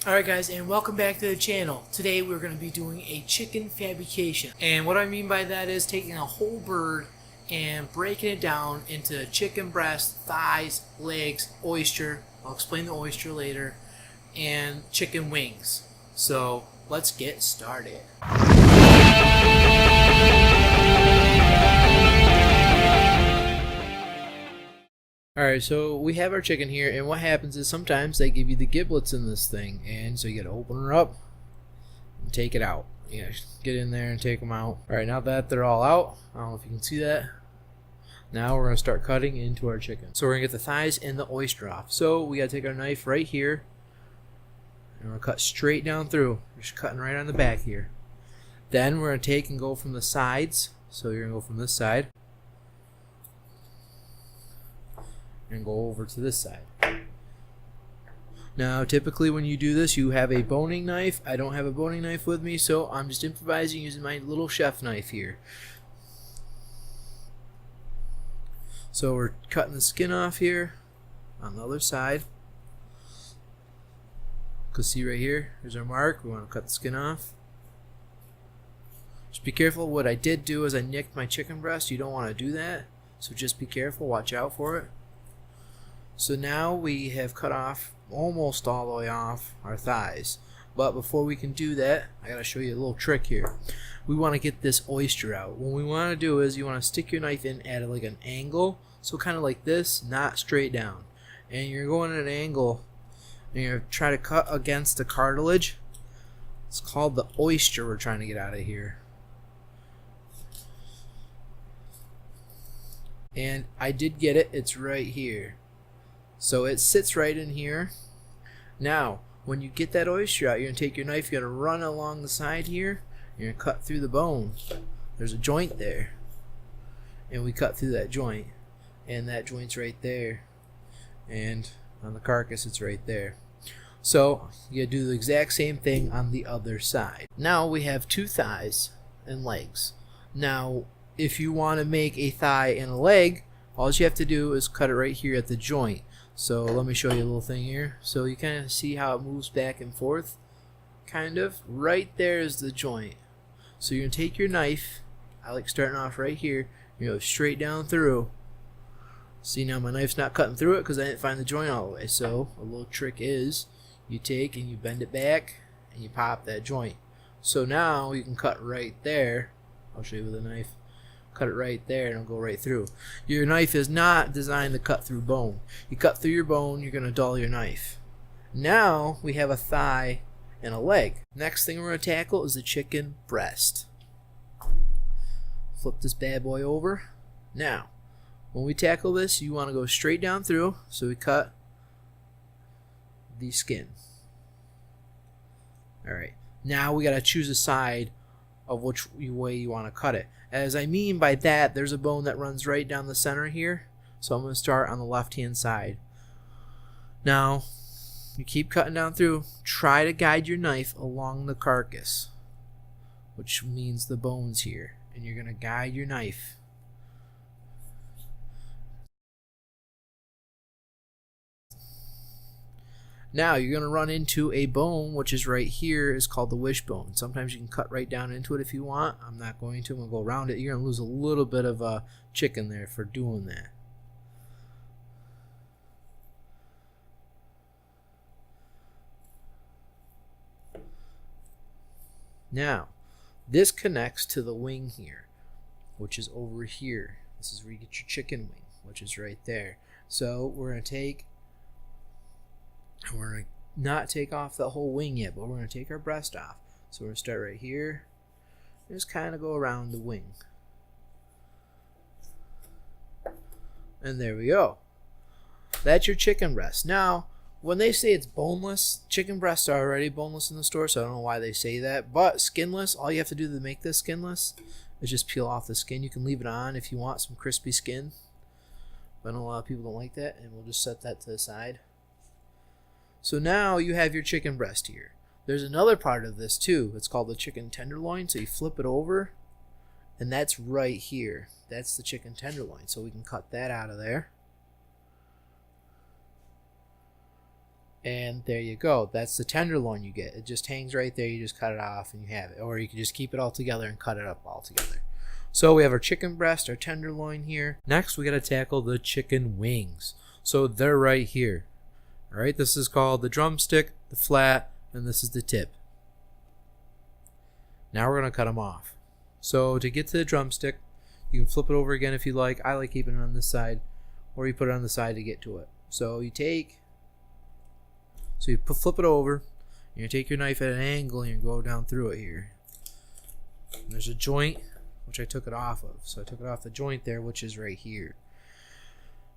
Alright guys, and welcome back to the channel. Today we're going to be doing a chicken fabrication. And what I mean by that is taking a whole bird and breaking it down into chicken breast, thighs, legs, oyster, I'll explain the oyster later, and chicken wings. So let's get started. Alright, so we have our chicken here, and what happens is sometimes they give you the giblets in this thing, and so you gotta open her up and take it out. Yeah, get in there and take them out. Alright, now that they're all out, I don't know if you can see that. Now we're gonna start cutting into our chicken. So we're gonna get the thighs and the oyster off. So we gotta take our knife right here, and we're gonna cut straight down through. We're just cutting right on the back here. Then we're gonna take and go from the sides. So you're gonna go from this side and go over to this side. Now typically when you do this you have a boning knife. I don't have a boning knife with me, so I'm just improvising using my little chef knife here. So we're cutting the skin off here on the other side. Because see right here, here's our mark. We want to cut the skin off. Just be careful. What I did do is I nicked my chicken breast. You don't want to do that, so just be careful, watch out for it. So now we have cut off almost all the way off our thighs. But before we can do that, I gotta show you a little trick here. We want to get this oyster out. What we want to do is you want to stick your knife in at like an angle, so kind of like this, not straight down. And you're going at an angle, and you're gonna try to cut against the cartilage. It's called the oyster we're trying to get out of here. And I did get it. It's right here. So it sits right in here. Now, when you get that oyster out, you're going to take your knife, you're going to run along the side here, you're going to cut through the bone. There's a joint there. And we cut through that joint. And that joint's right there. And on the carcass, it's right there. So, you got to do the exact same thing on the other side. Now we have two thighs and legs. Now, if you want to make a thigh and a leg, all you have to do is cut it right here at the joint. So let me show you a little thing here. So you kind of see how it moves back and forth, kind of. Right there is the joint. So you're going to take your knife, I like starting off right here, you go straight down through. See, now my knife's not cutting through it because I didn't find the joint all the way. So a little trick is you take and you bend it back and you pop that joint. So now you can cut right there. I'll show you with a knife. Cut it right there and it'll go right through. Your knife is not designed to cut through bone. You cut through your bone, you're going to dull your knife. Now we have a thigh and a leg. Next thing we're going to tackle is the chicken breast. Flip this bad boy over. Now, when we tackle this, you want to go straight down through. So we cut the skin. Alright, now we got to choose a side of which way you want to cut it. As I mean by that, there's a bone that runs right down the center here. So I'm going to start on the left hand side. Now, you keep cutting down through. Try to guide your knife along the carcass, which means the bones here. And you're going to guide your knife. Now you're going to run into a bone which is right here. Is called the wishbone. Sometimes you can cut right down into it if you want. I'm not going to. I'm going to go around it. You're going to lose a little bit of chicken there for doing that. Now, this connects to the wing here, which is over here. This is where you get your chicken wing, which is right there. So we're going to take... We're going to not take off the whole wing yet, but we're going to take our breast off. So we're going to start right here. And just kind of go around the wing. And there we go. That's your chicken breast. Now, when they say it's boneless, chicken breasts are already boneless in the store, so I don't know why they say that. But skinless, all you have to do to make this skinless is just peel off the skin. You can leave it on if you want some crispy skin. But I know a lot of people don't like that, and we'll just set that to the side. So now you have your chicken breast here. There's another part of this too. It's called the chicken tenderloin. So you flip it over, and that's right here. That's the chicken tenderloin. So we can cut that out of there. And there you go. That's the tenderloin you get. It just hangs right there. You just cut it off and you have it. Or you can just keep it all together and cut it up all together. So we have our chicken breast, our tenderloin here. Next, we got to tackle the chicken wings. So they're right here. All right, this is called the drumstick, the flat, and this is the tip. Now we're going to cut them off. So to get to the drumstick, you can flip it over again if you like. I like keeping it on this side, or you put it on the side to get to it. So you flip it over, and you take your knife at an angle and you go down through it here. And there's a joint, which I took it off of. So I took it off the joint there, which is right here.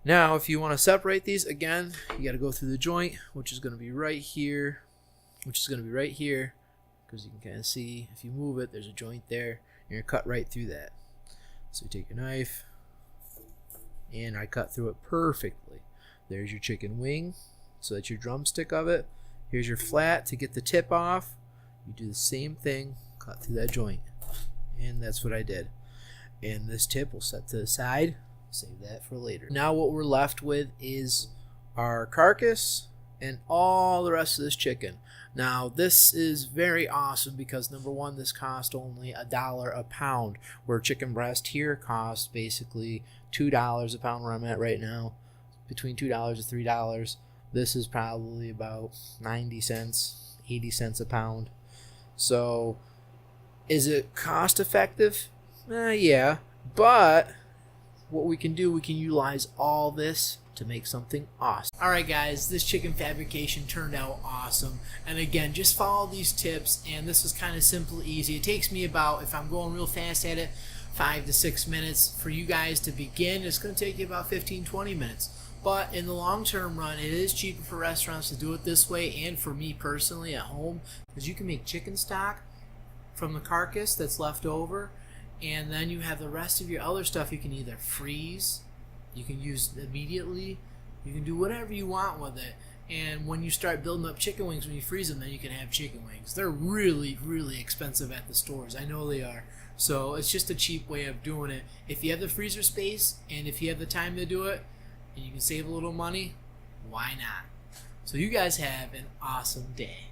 Now, if you want to separate these, again, you got to go through the joint, which is going to be right here, because you can kind of see, if you move it, there's a joint there. You're going to cut right through that. So you take your knife, and I cut through it perfectly. There's your chicken wing, so that's your drumstick of it. Here's your flat to get the tip off. You do the same thing, cut through that joint. And that's what I did. And this tip will set to the side. Save that for later. Now what we're left with is our carcass and all the rest of this chicken. Now this is very awesome because number one, this cost only $1 a pound, where chicken breast here costs basically $2 a pound where I'm at right now, between $2 to $3. This is probably about 90 cents, 80 cents a pound. So is it cost effective? Yeah, but what we can do, we can utilize all this to make something awesome. Alright guys, this chicken fabrication turned out awesome. And again, just follow these tips, and this is kind of simple, easy. It takes me about, if I'm going real fast at it, 5 to 6 minutes. For you guys to begin, it's going to take you about 15-20 minutes. But in the long-term run, it is cheaper for restaurants to do it this way, and for me personally at home, because you can make chicken stock from the carcass that's left over, and then you have the rest of your other stuff you can either freeze, you can use immediately, you can do whatever you want with it. And when you start building up chicken wings, when you freeze them, then you can have chicken wings. They're really, really expensive at the stores. I know they are. So it's just a cheap way of doing it. If you have the freezer space and if you have the time to do it and you can save a little money, why not? So you guys have an awesome day.